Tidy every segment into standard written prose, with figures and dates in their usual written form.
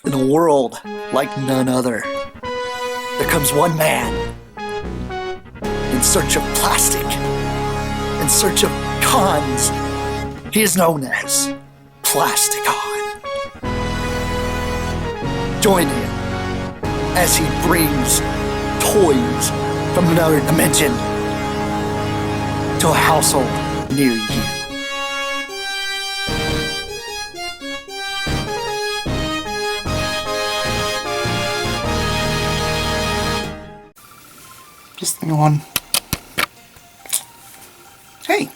In a world like none other, there comes one man in search of plastic, in search of cons. He is known as Plasticon. Join him as he brings toys from another dimension to a household near you. Just thing on. Hey,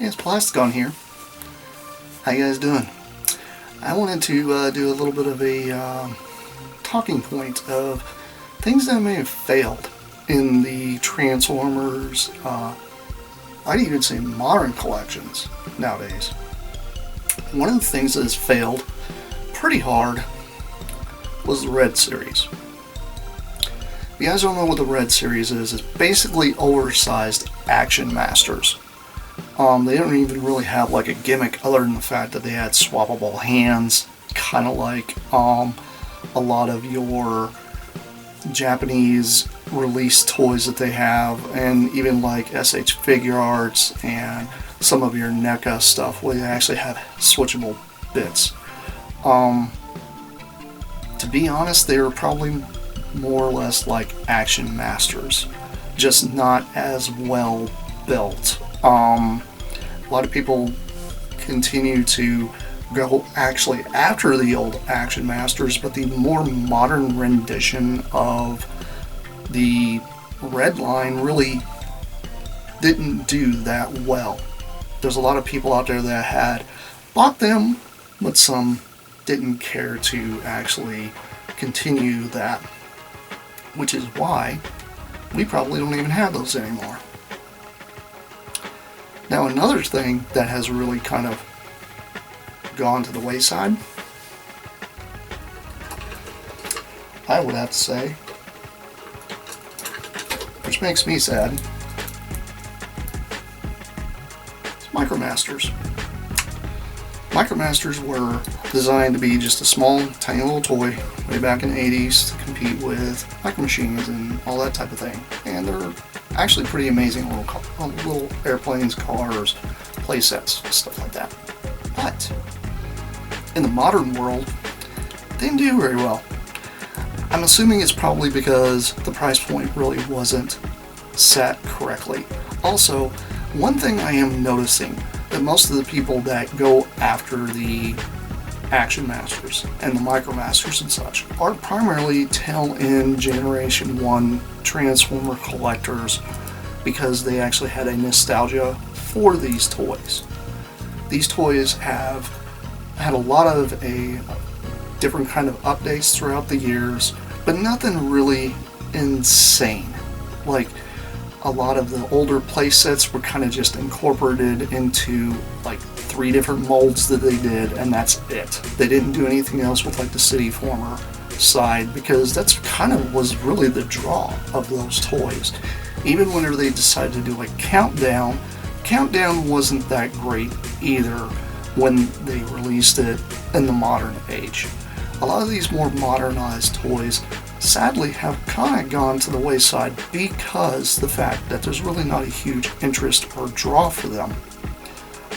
it's Plasticon here. How you guys doing? I wanted to do a little bit of a talking point of things that may have failed in the Transformers, I'd even say modern collections nowadays. One of the things that has failed pretty hard was the Red Series. If you guys don't know what the Red Series is, it's basically oversized Action Masters. They don't even really have like a gimmick other than the fact that they had swappable hands, kind of like a lot of your Japanese release toys that they have, and even like SH Figure Arts and some of your NECA stuff where they actually have switchable bits. To be honest, they were probably more or less like Action Masters, just not as well built. A lot of people continue to go actually after the old Action Masters, but the more modern rendition of the Red line really didn't do that well. There's a lot of people out there that had bought them, but some didn't care to actually continue that, which is why we probably don't even have those anymore. Now, another thing that has really kind of gone to the wayside, I would have to say, which makes me sad, it's Micromasters. Micromasters were designed to be just a small, tiny little toy way back in the 80s to compete with Micro Machines and all that type of thing. And they're actually pretty amazing little airplanes, cars, play sets, stuff like that. But in the modern world, they didn't do very well. I'm assuming it's probably because the price point really wasn't set correctly. Also, one thing I am noticing, that most of the people that go after the Action Masters and the Micromasters and such are primarily tail-end Generation 1 Transformer collectors because they actually had a nostalgia for these toys. These toys have had a lot of different kind of updates throughout the years, but nothing really insane. Like, a lot of the older play sets were kind of just incorporated into like 3 different molds that they did, and that's it. They didn't do anything else with like the City Former side, because that's kind of was really the draw of those toys. Even whenever they decided to do like Countdown wasn't that great either when they released it in the modern age. A lot of these more modernized toys sadly have kind of gone to the wayside because the fact that there's really not a huge interest or draw for them.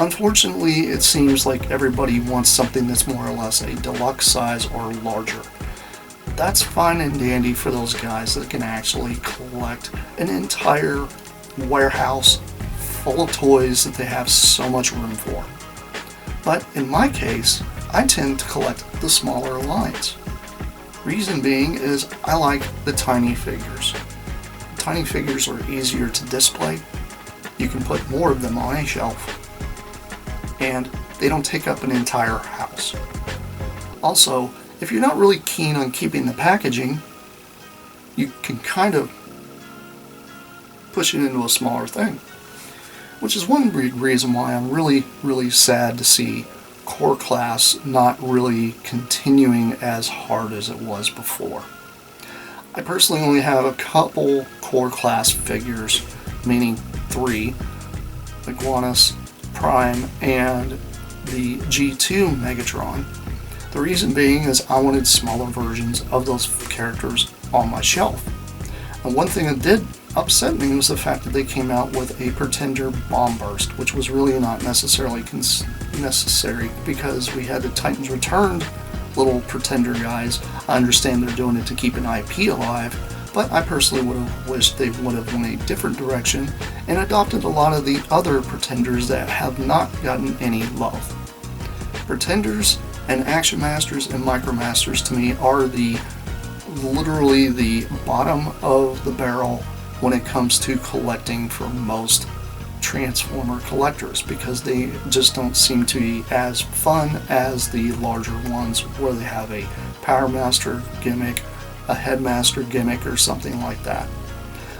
Unfortunately, it seems like everybody wants something that's more or less a deluxe size or larger. That's fine and dandy for those guys that can actually collect an entire warehouse full of toys that they have so much room for. But in my case, I tend to collect the smaller lines. Reason being is I like the tiny figures. Tiny figures are easier to display. You can put more of them on a shelf, and they don't take up an entire house. Also, if you're not really keen on keeping the packaging, you can kind of push it into a smaller thing, which is one big reason why I'm really sad to see Core Class not really continuing as hard as it was before. I personally only have a couple Core Class figures, meaning 3, Iguanus, Prime, and the G2 Megatron. The reason being is I wanted smaller versions of those characters on my shelf. And one thing that did upset me was the fact that they came out with a Pretender Bomb Burst, which was really not necessarily necessary because we had the Titans Returned little Pretender guys. I understand they're doing it to keep an IP alive, but I personally would have wished they would have went a different direction and adopted a lot of the other Pretenders that have not gotten any love. Pretenders and Action Masters and Micromasters to me are literally the bottom of the barrel when it comes to collecting for most Transformer collectors, because they just don't seem to be as fun as the larger ones where they have a Power Master gimmick, a Headmaster gimmick, or something like that.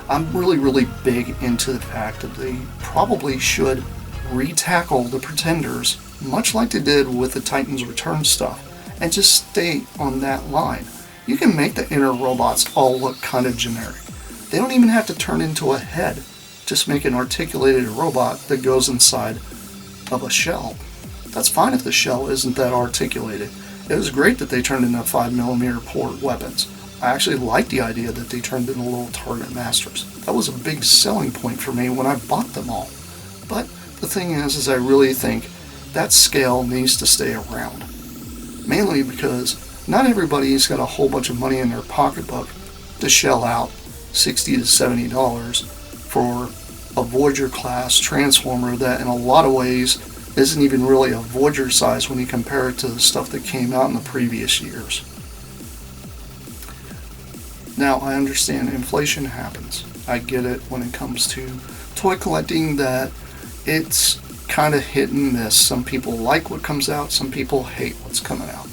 I'm really big into the fact that they probably should re-tackle the Pretenders much like they did with the Titans Return stuff and just stay on that line. You can make the inner robots all look kind of generic. They don't even have to turn into a head. Just make an articulated robot that goes inside of a shell. That's fine if the shell isn't that articulated. It was great that they turned into 5mm port weapons. I actually liked the idea that they turned into little target masters. That was a big selling point for me when I bought them all. But the thing is I really think that scale needs to stay around. Mainly because not everybody's got a whole bunch of money in their pocketbook to shell out $60 to $70 for a Voyager class Transformer that in a lot of ways isn't even really a Voyager size when you compare it to the stuff that came out in the previous years. Now, I understand inflation happens. I get it when it comes to toy collecting that it's kind of hit and miss. Some people like what comes out, some people hate what's coming out.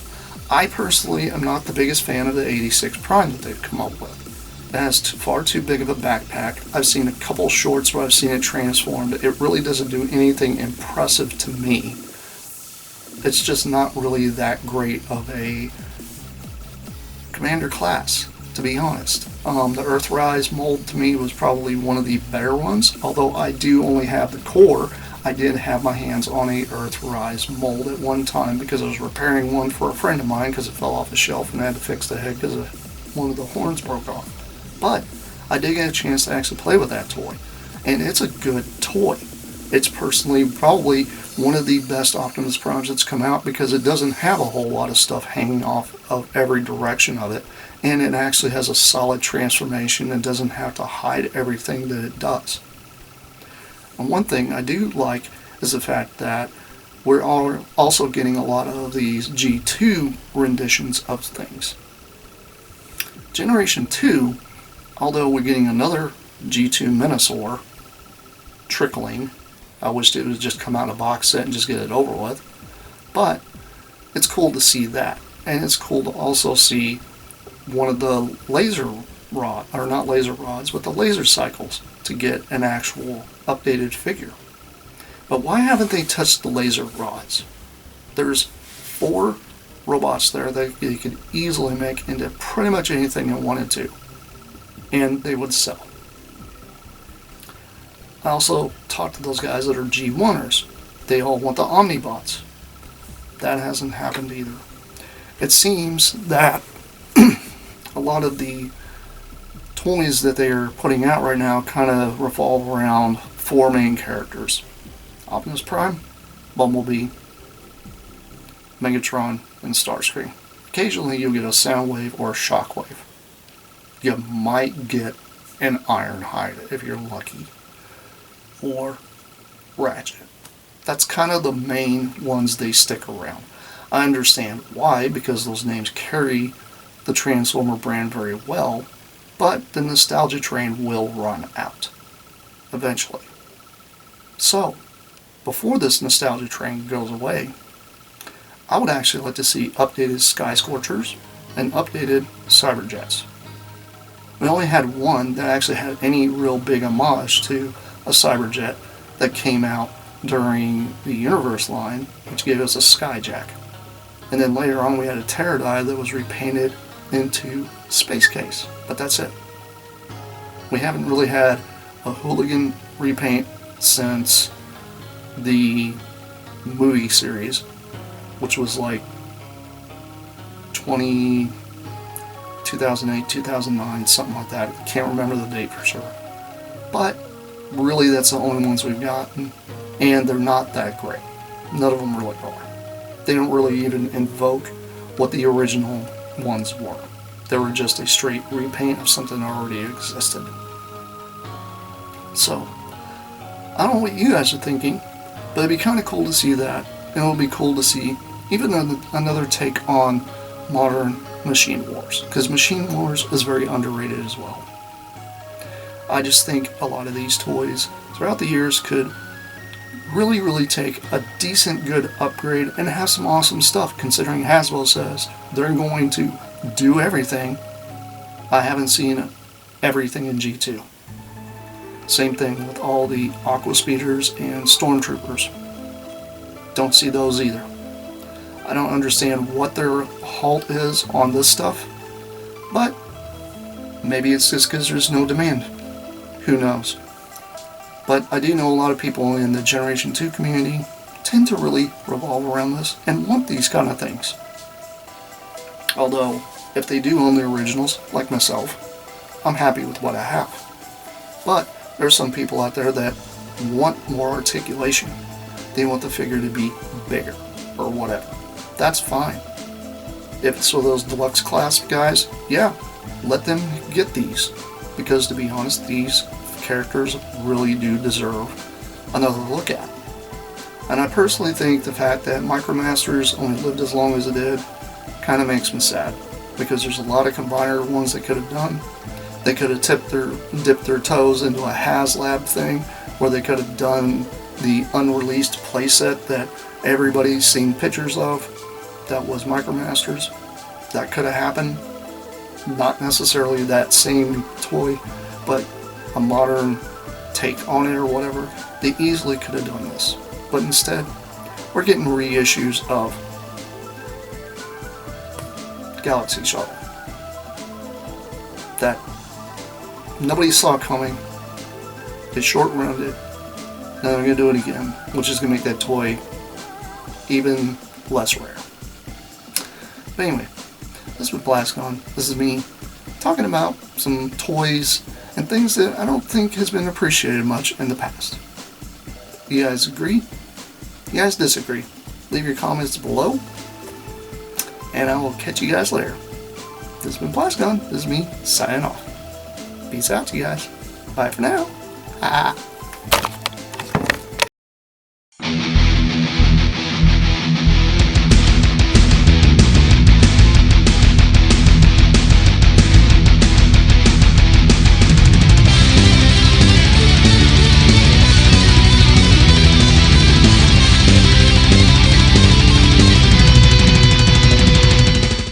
I personally am not the biggest fan of the 86 Prime that they've come up with. It has far too big of a backpack. I've seen a couple shorts where I've seen it transformed. It really doesn't do anything impressive to me. It's just not really that great of a Commander class, to be honest. The Earthrise mold to me was probably one of the better ones, although I do only have the core. I did have my hands on a Earthrise mold at one time because I was repairing one for a friend of mine because it fell off the shelf and I had to fix the head because one of the horns broke off. But I did get a chance to actually play with that toy, and it's a good toy. It's personally probably one of the best Optimus Primes that's come out because it doesn't have a whole lot of stuff hanging off of every direction of it, and it actually has a solid transformation and doesn't have to hide everything that it does. And one thing I do like is the fact that we're also getting a lot of these G2 renditions of things. Generation 2, although we're getting another G2 Minosaur trickling, I wished it would just come out in a box set and just get it over with. But it's cool to see that. And it's cool to also see one of the laser rod, or not laser rods, but the laser cycles to get an actual updated figure. But why haven't they touched the laser rods? There's 4 robots there that you could easily make into pretty much anything you wanted to, and they would sell. I also talked to those guys that are G1ers. They all want the Omnibots. That hasn't happened either. It seems that a lot of the toys that they are putting out right now kind of revolve around 4 main characters: Optimus Prime, Bumblebee, Megatron, and Starscream. Occasionally you'll get a Soundwave or a Shockwave. You might get an Ironhide if you're lucky, or Ratchet. That's kind of the main ones they stick around. I understand why, because those names carry the Transformer brand very well, but the nostalgia train will run out eventually. So, before this nostalgia train goes away, I would actually like to see updated Sky Scorchers and updated Cyberjets. We only had one that actually had any real big homage to a Cyberjet that came out during the Universe line, which gave us a Skyjack. And then later on we had a Pterodai that was repainted into Space Case, but that's it. We haven't really had a hooligan repaint since the movie series, which was like 20, 2008, 2009, something like that. I can't remember the date for sure. But really, that's the only ones we've gotten, and they're not that great. None of them really are. They don't really even invoke what the original ones were. They were just a straight repaint of something that already existed. So, I don't know what you guys are thinking, but it'd be kind of cool to see that. And it would be cool to see even another take on modern Machine Wars, because Machine Wars is very underrated as well. I just think a lot of these toys throughout the years could really take a decent good upgrade and have some awesome stuff, considering Hasbro says they're going to do everything. I haven't seen everything in G2. Same thing with all the Aqua Speeders and Stormtroopers. Don't see those either. I don't understand what their halt is on this stuff, but maybe it's just because there's no demand. Who knows? But I do know a lot of people in the Generation 2 community tend to really revolve around this and want these kind of things. Although, if they do own the originals, like myself, I'm happy with what I have. But there's some people out there that want more articulation. They want the figure to be bigger, or whatever. That's fine. If it's for those deluxe class guys, yeah, let them get these. Because to be honest, these characters really do deserve another look at. And I personally think the fact that Micromasters only lived as long as it did kind of makes me sad, because there's a lot of combiner ones they could have done. They could have dipped their toes into a HasLab thing, where they could have done the unreleased playset that everybody's seen pictures of that was Micromasters. That could have happened. Not necessarily that same toy, but a modern take on it or whatever. They easily could have done this. But instead, we're getting reissues of Galaxy Shuttle that nobody saw coming. They short-run it. Now they're going to do it again, which is going to make that toy even less rare. But anyway, this is with Plasticon. This is me talking about some toys and things that I don't think has been appreciated much in the past. You guys agree? You guys disagree? Leave your comments below, and I will catch you guys later. This has been Plasticon. This is me signing off. Peace out, you guys. Bye for now. Ha.